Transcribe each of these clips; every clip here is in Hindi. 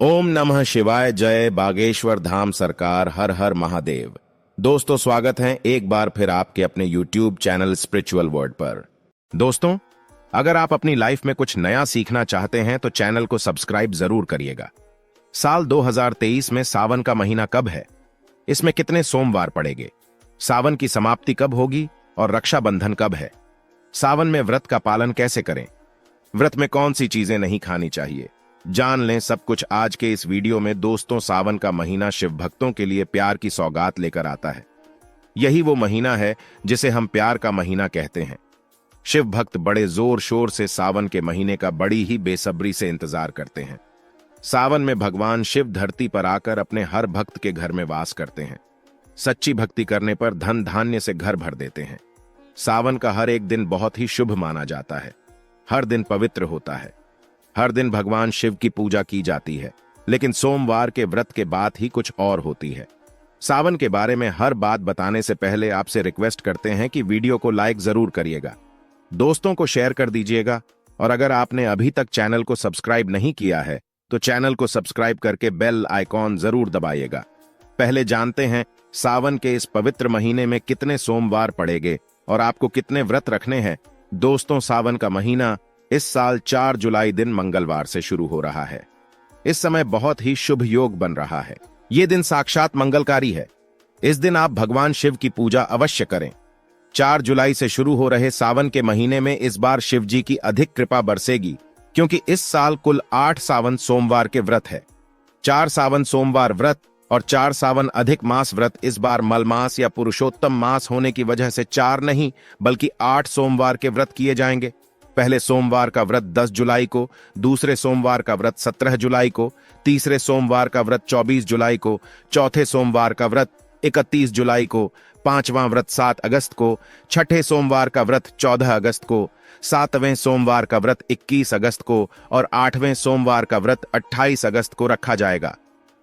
ओम नमः शिवाय। जय बागेश्वर धाम सरकार। हर हर महादेव। दोस्तों, स्वागत है एक बार फिर आपके अपने YouTube चैनल स्पिरिचुअल वर्ल्ड पर। दोस्तों, अगर आप अपनी लाइफ में कुछ नया सीखना चाहते हैं तो चैनल को सब्सक्राइब जरूर करिएगा। साल 2023 में सावन का महीना कब है? इसमें कितने सोमवार पड़ेंगे? सावन की समाप्ति कब होगी और रक्षाबंधन कब है? सावन में व्रत का पालन कैसे करें? व्रत में कौन सी चीजें नहीं खानी चाहिए? जान लें सब कुछ आज के इस वीडियो में। दोस्तों, सावन का महीना शिव भक्तों के लिए प्यार की सौगात लेकर आता है। यही वो महीना है जिसे हम प्यार का महीना कहते हैं। शिव भक्त बड़े जोर शोर से सावन के महीने का बड़ी ही बेसब्री से इंतजार करते हैं। सावन में भगवान शिव धरती पर आकर अपने हर भक्त के घर में वास करते हैं। सच्ची भक्ति करने पर धन धान्य से घर भर देते हैं। सावन का हर एक दिन बहुत ही शुभ माना जाता है। हर दिन पवित्र होता है। हर दिन भगवान शिव की पूजा की जाती है। लेकिन सोमवार के व्रत के बाद ही कुछ और होती है। सावन के बारे में हर बात बताने से पहले आपसे रिक्वेस्ट करते हैं कि वीडियो को लाइक जरूर करिएगा, दोस्तों को शेयर कर दीजिएगा, और अगर आपने अभी तक चैनल को सब्सक्राइब नहीं किया है तो चैनल को सब्सक्राइब करके बेल आइकॉन जरूर दबाइएगा। पहले जानते हैं सावन के इस पवित्र महीने में कितने सोमवार पड़ेंगे और आपको कितने व्रत रखने हैं। दोस्तों, सावन का महीना इस साल 4 जुलाई दिन मंगलवार से शुरू हो रहा है। इस समय बहुत ही शुभ योग बन रहा है। यह दिन साक्षात मंगलकारी है। इस दिन आप भगवान शिव की पूजा अवश्य करें। 4 जुलाई से शुरू हो रहे सावन के महीने में इस बार शिव जी की अधिक कृपा बरसेगी, क्योंकि इस साल कुल 8 सावन सोमवार के व्रत है। 4 सावन सोमवार व्रत और 4 सावन अधिक मास व्रत इस बार मलमास या पुरुषोत्तम मास होने की वजह से 4 नहीं बल्कि 8 सोमवार के व्रत किए जाएंगे। पहले सोमवार का व्रत 10 जुलाई को, दूसरे सोमवार का व्रत 17 जुलाई को, तीसरे सोमवार का व्रत 24 जुलाई को, चौथे सोमवार का व्रत 31 जुलाई को, पांचवां व्रत 7 अगस्त को, छठे सोमवार का व्रत 14 अगस्त को, सातवें सोमवार का व्रत 21 अगस्त को और 8वें सोमवार का व्रत 28 अगस्त को रखा जाएगा।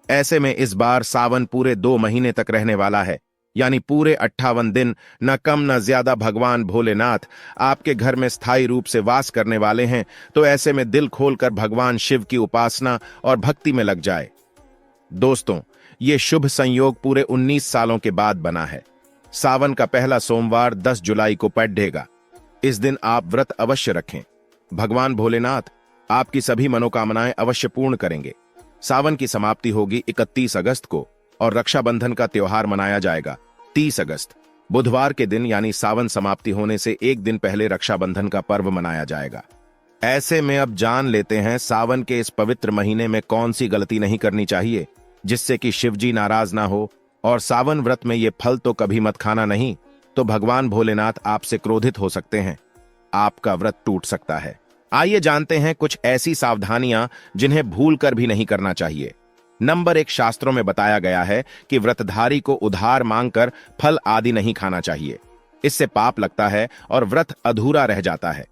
ऐसे में इस बार सावन पूरे 2 महीने तक रहने वाला है, यानी पूरे 58 दिन न कम न ज्यादा भगवान भोलेनाथ आपके घर में स्थायी रूप से वास करने वाले हैं। तो ऐसे में दिल खोलकर भगवान शिव की उपासना और भक्ति में लग जाए। दोस्तों, ये शुभ संयोग पूरे 19 सालों के बाद बना है। सावन का पहला सोमवार 10 जुलाई को पड़ेगा। इस दिन आप व्रत अवश्य रखें। भगवान भोलेनाथ आपकी सभी मनोकामनाएं अवश्य पूर्ण करेंगे। सावन की समाप्ति होगी 31 अगस्त को और रक्षाबंधन का त्योहार मनाया जाएगा 30 अगस्त। बुधवार के दिन यानी सावन समाप्ति होने से एक दिन पहले रक्षाबंधन का पर्व मनाया जाएगा। ऐसे में अब जान लेते हैं सावन के इस पवित्र महीने में कौन सी गलती नहीं करनी चाहिए जिससे कि शिव जी नाराज ना हो। और सावन व्रत में ये फल तो कभी मत खाना, नहीं तो भगवान भोलेनाथ आपसे क्रोधित हो सकते हैं। आपका व्रत टूट सकता है। आइए जानते हैं कुछ ऐसी सावधानियां जिन्हें भूल कर भी नहीं करना चाहिए। नंबर 1, शास्त्रों में बताया गया है कि व्रतधारी को उधार मांगकर फल आदि नहीं खाना चाहिए। इससे पाप लगता है और व्रत अधूरा रह जाता है।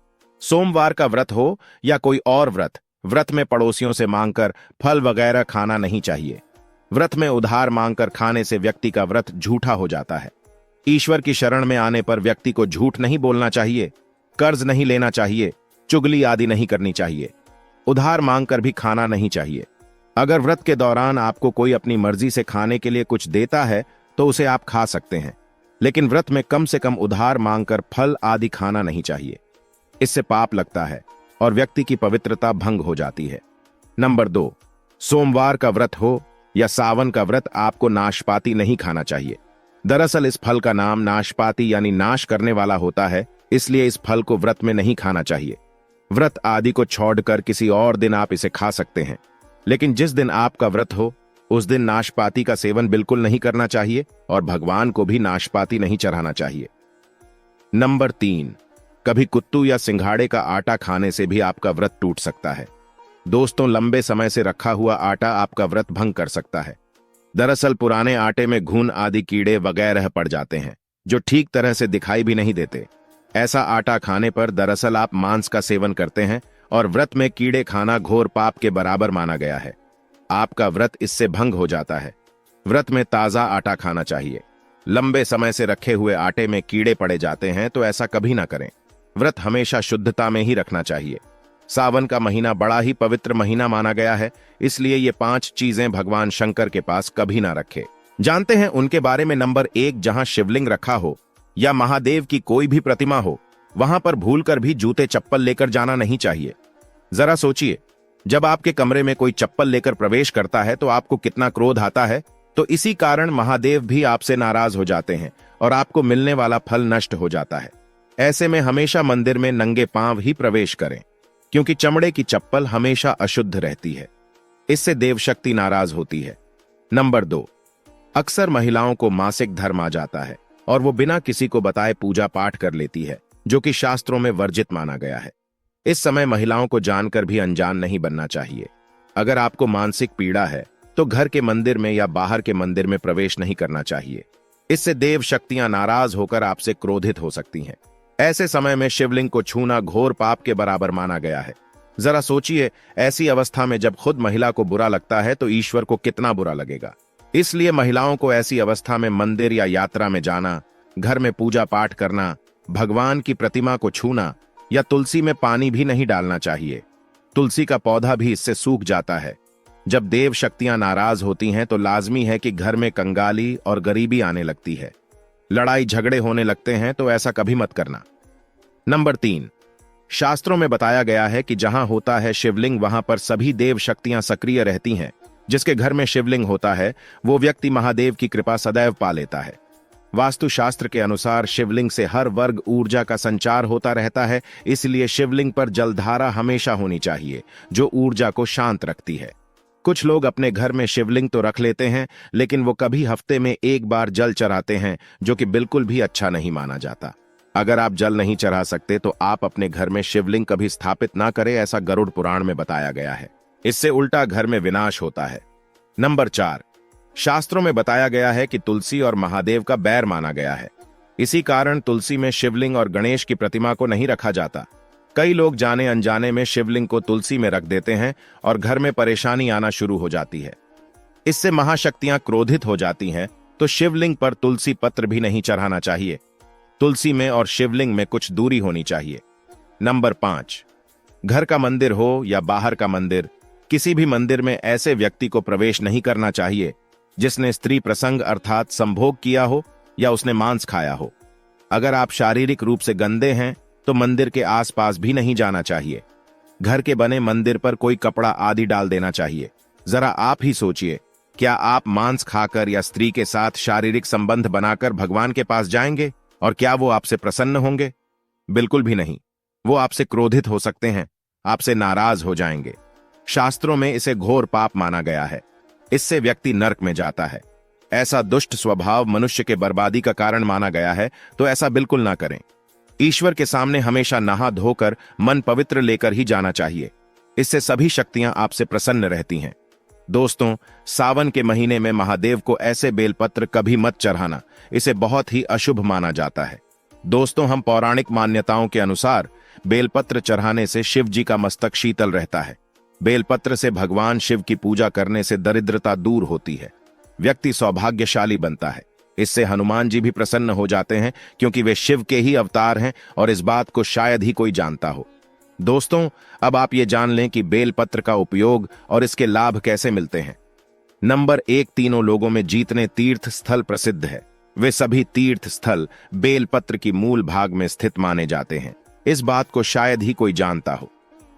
सोमवार का व्रत हो या कोई और व्रत में पड़ोसियों से मांगकर फल वगैरह खाना नहीं चाहिए। व्रत में उधार मांगकर खाने से व्यक्ति का व्रत झूठा हो जाता है। ईश्वर की शरण में आने पर व्यक्ति को झूठ नहीं बोलना चाहिए, कर्ज नहीं लेना चाहिए, चुगली आदि नहीं करनी चाहिए, उधार मांगकर भी खाना नहीं चाहिए। अगर व्रत के दौरान आपको कोई अपनी मर्जी से खाने के लिए कुछ देता है तो उसे आप खा सकते हैं, लेकिन व्रत में कम से कम उधार मांगकर फल आदि खाना नहीं चाहिए। इससे पाप लगता है और व्यक्ति की पवित्रता भंग हो जाती है। नंबर 2, सोमवार का व्रत हो या सावन का व्रत, आपको नाशपाती नहीं खाना चाहिए। दरअसल इस फल का नाम नाशपाती यानी नाश करने वाला होता है, इसलिए इस फल को व्रत में नहीं खाना चाहिए। व्रत आदि को छोड़कर किसी और दिन आप इसे खा सकते हैं, लेकिन जिस दिन आपका व्रत हो उस दिन नाशपाती का सेवन बिल्कुल नहीं करना चाहिए और भगवान को भी नाशपाती नहीं चढ़ाना चाहिए। नंबर 3, कभी कुत्तू या सिंघाड़े का आटा खाने से भी आपका व्रत टूट सकता है। दोस्तों, लंबे समय से रखा हुआ आटा आपका व्रत भंग कर सकता है। दरअसल पुराने आटे में घुन आदि कीड़े वगैरह पड़ जाते हैं जो ठीक तरह से दिखाई भी नहीं देते। ऐसा आटा खाने पर दरअसल आप मांस का सेवन करते हैं और व्रत में कीड़े खाना घोर पाप के बराबर माना गया है। आपका व्रत इससे भंग हो जाता है। व्रत में ताजा आटा खाना चाहिए। लंबे समय से रखे हुए आटे में कीड़े पड़े जाते हैं तो ऐसा कभी ना करें। व्रत हमेशा शुद्धता में ही रखना चाहिए। सावन का महीना बड़ा ही पवित्र महीना माना गया है, इसलिए ये 5 चीजें भगवान शंकर के पास कभी ना रखे। जानते हैं उनके बारे में। नंबर 1, जहां शिवलिंग रखा हो या महादेव की कोई भी प्रतिमा हो, वहां पर भूलकर भी जूते चप्पल लेकर जाना नहीं चाहिए। जरा सोचिए, जब आपके कमरे में कोई चप्पल लेकर प्रवेश करता है तो आपको कितना क्रोध आता है। तो इसी कारण महादेव भी आपसे नाराज हो जाते हैं और आपको मिलने वाला फल नष्ट हो जाता है। ऐसे में हमेशा मंदिर में नंगे पांव ही प्रवेश करें, क्योंकि चमड़े की चप्पल हमेशा अशुद्ध रहती है। इससे देव शक्ति नाराज होती है। नंबर 2, अक्सर महिलाओं को मासिक धर्म आ जाता है और वो बिना किसी को बताए पूजा पाठ कर लेती है, जो कि शास्त्रों में वर्जित माना गया है। इस समय महिलाओं को जानकर भी अनजान नहीं बनना चाहिए। अगर आपको मानसिक पीड़ा है तो घर के मंदिर में या बाहर के मंदिर में प्रवेश नहीं करना चाहिए। इससे देव शक्तियां नाराज होकर आपसे क्रोधित हो सकती हैं। ऐसे समय में शिवलिंग को छूना घोर पाप के बराबर माना गया है। जरा सोचिए, ऐसी अवस्था में जब खुद महिला को बुरा लगता है तो ईश्वर को कितना बुरा लगेगा। इसलिए महिलाओं को ऐसी अवस्था में मंदिर या यात्रा में जाना, घर में पूजा पाठ करना, भगवान की प्रतिमा को छूना या तुलसी में पानी भी नहीं डालना चाहिए। तुलसी का पौधा भी इससे सूख जाता है। जब देव शक्तियां नाराज होती हैं तो लाजमी है कि घर में कंगाली और गरीबी आने लगती है, लड़ाई झगड़े होने लगते हैं, तो ऐसा कभी मत करना। नंबर 3, शास्त्रों में बताया गया है कि जहां होता है शिवलिंग वहां पर सभी देव शक्तियां सक्रिय रहती हैं। जिसके घर में शिवलिंग होता है वो व्यक्ति महादेव की कृपा सदैव पा लेता है। वास्तुशास्त्र के अनुसार शिवलिंग से हर वर्ग ऊर्जा का संचार होता रहता है, इसलिए शिवलिंग पर जलधारा हमेशा होनी चाहिए, जो ऊर्जा को शांत रखती है। कुछ लोग अपने घर में शिवलिंग तो रख लेते हैं, लेकिन वो कभी हफ्ते में एक बार जल चढ़ाते हैं, जो कि बिल्कुल भी अच्छा नहीं माना जाता। अगर आप जल नहीं चढ़ा सकते तो आप अपने घर में शिवलिंग कभी स्थापित ना करें, ऐसा गरुड़ पुराण में बताया गया है। इससे उल्टा घर में विनाश होता है। नंबर 4, शास्त्रों में बताया गया है कि तुलसी और महादेव का बैर माना गया है। इसी कारण तुलसी में शिवलिंग और गणेश की प्रतिमा को नहीं रखा जाता। कई लोग जाने अनजाने में शिवलिंग को तुलसी में रख देते हैं और घर में परेशानी आना शुरू हो जाती है। इससे महाशक्तियां क्रोधित हो जाती हैं, तो शिवलिंग पर तुलसी पत्र भी नहीं चढ़ाना चाहिए। तुलसी में और शिवलिंग में कुछ दूरी होनी चाहिए। नंबर 5, घर का मंदिर हो या बाहर का मंदिर, किसी भी मंदिर में ऐसे व्यक्ति को प्रवेश नहीं करना चाहिए जिसने स्त्री प्रसंग अर्थात संभोग किया हो या उसने मांस खाया हो। अगर आप शारीरिक रूप से गंदे हैं तो मंदिर के आसपास भी नहीं जाना चाहिए। घर के बने मंदिर पर कोई कपड़ा आदि डाल देना चाहिए। जरा आप ही सोचिए, क्या आप मांस खाकर या स्त्री के साथ शारीरिक संबंध बनाकर भगवान के पास जाएंगे और क्या वो आपसे प्रसन्न होंगे? बिल्कुल भी नहीं। वो आपसे क्रोधित हो सकते हैं, आपसे नाराज हो जाएंगे। शास्त्रों में इसे घोर पाप माना गया है। इससे व्यक्ति नरक में जाता है। ऐसा दुष्ट स्वभाव मनुष्य के बर्बादी का कारण माना गया है, तो ऐसा बिल्कुल ना करें। ईश्वर के सामने हमेशा नहा धोकर मन पवित्र लेकर ही जाना चाहिए। इससे सभी शक्तियां आपसे प्रसन्न रहती हैं। दोस्तों, सावन के महीने में महादेव को ऐसे बेलपत्र कभी मत चढ़ाना, इसे बहुत ही अशुभ माना जाता है। दोस्तों, हम पौराणिक मान्यताओं के अनुसार बेलपत्र चढ़ाने से शिव जी का मस्तक शीतल रहता है। बेलपत्र से भगवान शिव की पूजा करने से दरिद्रता दूर होती है, व्यक्ति सौभाग्यशाली बनता है। इससे हनुमान जी भी प्रसन्न हो जाते हैं, क्योंकि वे शिव के ही अवतार हैं और इस बात को शायद ही कोई जानता हो। दोस्तों, अब आप ये जान लें कि बेलपत्र का उपयोग और इसके लाभ कैसे मिलते हैं। नंबर 1, तीनों लोगों में जीतने तीर्थ स्थल प्रसिद्ध है। वे सभी तीर्थ स्थल बेलपत्र की मूल भाग में स्थित माने जाते हैं। इस बात को शायद ही कोई जानता हो।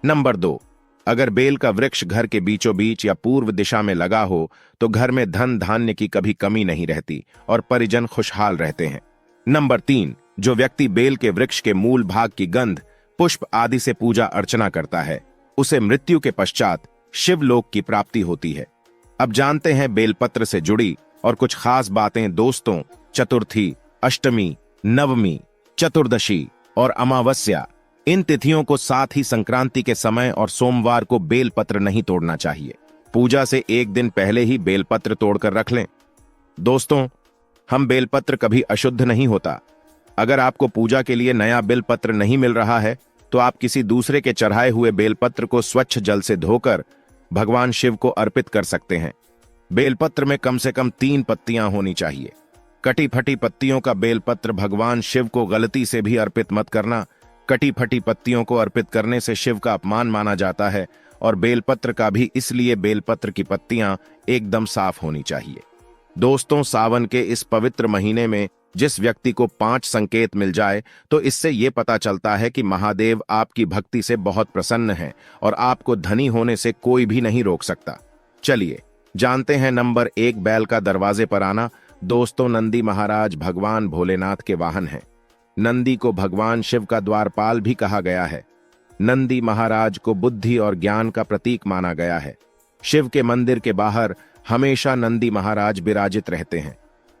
नंबर 2, अगर बेल का वृक्ष घर के बीचों बीच या पूर्व दिशा में लगा हो तो घर में धन धान्य की कभी कमी नहीं रहती और परिजन खुशहाल रहते हैं। नंबर 3, जो व्यक्ति बेल के वृक्ष के मूल भाग की गंध, पुष्प आदि से पूजा अर्चना करता है, उसे मृत्यु के पश्चात शिवलोक की प्राप्ति होती है। अब जानते हैं बेलपत्र से जुड़ी और कुछ खास बातें। दोस्तों, चतुर्थी, अष्टमी, नवमी, चतुर्दशी और अमावस्या, इन तिथियों को साथ ही संक्रांति के समय और सोमवार को बेलपत्र नहीं तोड़ना चाहिए। पूजा से एक दिन पहले ही बेलपत्र तोड़कर रख लें। दोस्तों, हम बेलपत्र कभी अशुद्ध नहीं होता। अगर आपको पूजा के लिए नया बेलपत्र नहीं मिल रहा है तो आप किसी दूसरे के चढ़ाए हुए बेलपत्र को स्वच्छ जल से धोकर भगवान शिव को अर्पित कर सकते हैं। बेलपत्र में कम से कम 3 पत्तियां होनी चाहिए। कटी फटी पत्तियों का बेलपत्र भगवान शिव को गलती से भी अर्पित मत करना, कटी फटी पत्तियों को अर्पित करने से शिव का अपमान माना जाता है और बेलपत्र का भी इसलिए बेलपत्र की पत्तियां एकदम साफ होनी चाहिए। दोस्तों, सावन के इस पवित्र महीने में जिस व्यक्ति को 5 संकेत मिल जाए तो इससे ये पता चलता है कि महादेव आपकी भक्ति से बहुत प्रसन्न हैं और आपको धनी होने से कोई भी नहीं रोक सकता। चलिए जानते हैं। नंबर 1, बैल का दरवाजे पर आना। दोस्तों, नंदी महाराज भगवान भोलेनाथ के वाहन हैं। नंदी को भगवान शिव का द्वारपाल भी कहा गया है। नंदी महाराज को बुद्धि और ज्ञान का प्रतीक माना गया है। शिव के मंदिर के बाहर हमेशा नंदी महाराज विराजित रहते हैं।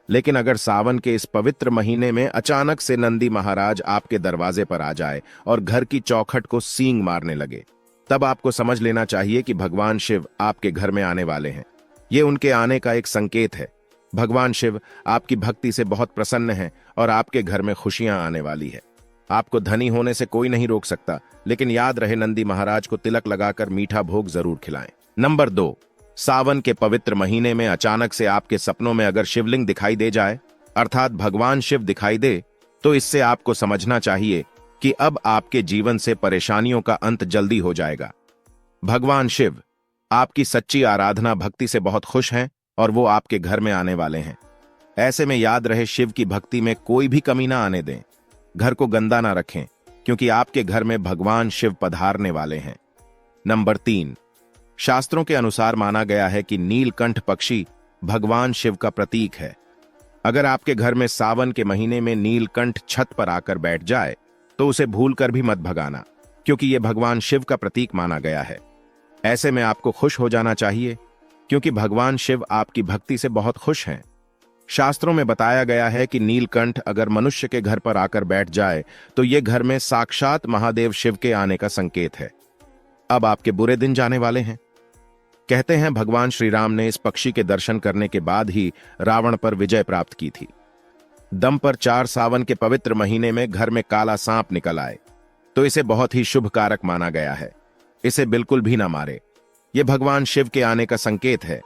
लेकिन अगर सावन के इस पवित्र महीने में अचानक से नंदी महाराज आपके दरवाजे पर आ जाए और घर की चौखट को सींग मारने लगे, तब आपको समझ लेना चाहिए कि भगवान शिव आपके घर में आने वाले हैं। ये उनके आने का एक संकेत है। भगवान शिव आपकी भक्ति से बहुत प्रसन्न हैं और आपके घर में खुशियां आने वाली है। आपको धनी होने से कोई नहीं रोक सकता, लेकिन याद रहे नंदी महाराज को तिलक लगाकर मीठा भोग जरूर खिलाएं। नंबर 2, सावन के पवित्र महीने में अचानक से आपके सपनों में अगर शिवलिंग दिखाई दे जाए, अर्थात भगवान शिव दिखाई दे, तो इससे आपको समझना चाहिए कि अब आपके जीवन से परेशानियों का अंत जल्दी हो जाएगा। भगवान शिव आपकी सच्ची आराधना भक्ति से बहुत खुश हैं और वो आपके घर में आने वाले हैं। ऐसे में याद रहे, शिव की भक्ति में कोई भी कमी ना आने दें। घर को गंदा ना रखें, क्योंकि आपके घर में भगवान शिव पधारने वाले हैं। नंबर 3, शास्त्रों के अनुसार माना गया है कि नीलकंठ पक्षी भगवान शिव का प्रतीक है। अगर आपके घर में सावन के महीने में नीलकंठ छत पर आकर बैठ जाए तो उसे भूलकर भी मत भगाना, क्योंकि यह भगवान शिव का प्रतीक माना गया है। ऐसे में आपको खुश हो जाना चाहिए, क्योंकि भगवान शिव आपकी भक्ति से बहुत खुश हैं। शास्त्रों में बताया गया है कि नीलकंठ अगर मनुष्य के घर पर आकर बैठ जाए तो यह घर में साक्षात महादेव शिव के आने का संकेत है। अब आपके बुरे दिन जाने वाले हैं। कहते हैं भगवान श्री राम ने इस पक्षी के दर्शन करने के बाद ही रावण पर विजय प्राप्त की थी। दम पर 4 सावन के पवित्र महीने में घर में काला सांप निकल आए तो इसे बहुत ही शुभ कारक माना गया है। इसे बिल्कुल भी ना मारे। यह भगवान शिव के आने का संकेत है।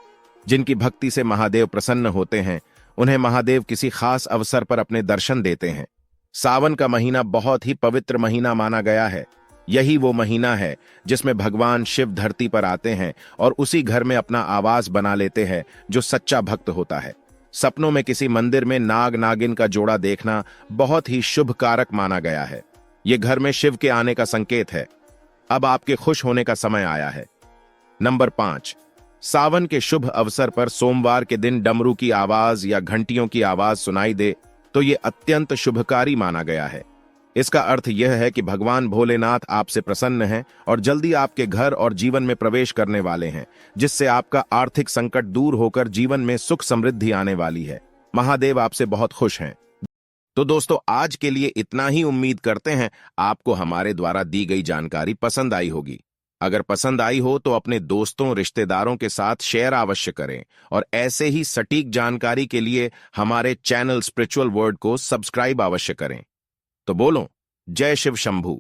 जिनकी भक्ति से महादेव प्रसन्न होते हैं, उन्हें महादेव किसी खास अवसर पर अपने दर्शन देते हैं। सावन का महीना बहुत ही पवित्र महीना माना गया है। यही वो महीना है जिसमें भगवान शिव धरती पर आते हैं और उसी घर में अपना आवास बना लेते हैं जो सच्चा भक्त होता है। सपनों में किसी मंदिर में नाग नागिन का जोड़ा देखना बहुत ही शुभ कारक माना गया है। यह घर में शिव के आने का संकेत है। अब आपके खुश होने का समय आया है। नंबर 5, सावन के शुभ अवसर पर सोमवार के दिन डमरू की आवाज या घंटियों की आवाज सुनाई दे तो यह अत्यंत शुभकारी माना गया है। इसका अर्थ यह है कि भगवान भोलेनाथ आपसे प्रसन्न हैं और जल्दी आपके घर और जीवन में प्रवेश करने वाले हैं, जिससे आपका आर्थिक संकट दूर होकर जीवन में सुख समृद्धि आने वाली है। महादेव आपसे बहुत खुश हैं। तो दोस्तों, आज के लिए इतना ही। उम्मीद करते हैं आपको हमारे द्वारा दी गई जानकारी पसंद आई होगी। अगर पसंद आई हो तो अपने दोस्तों रिश्तेदारों के साथ शेयर अवश्य करें और ऐसे ही सटीक जानकारी के लिए हमारे चैनल स्पिरिचुअल वर्ल्ड को सब्सक्राइब अवश्य करें। तो बोलो, जय शिव शंभू।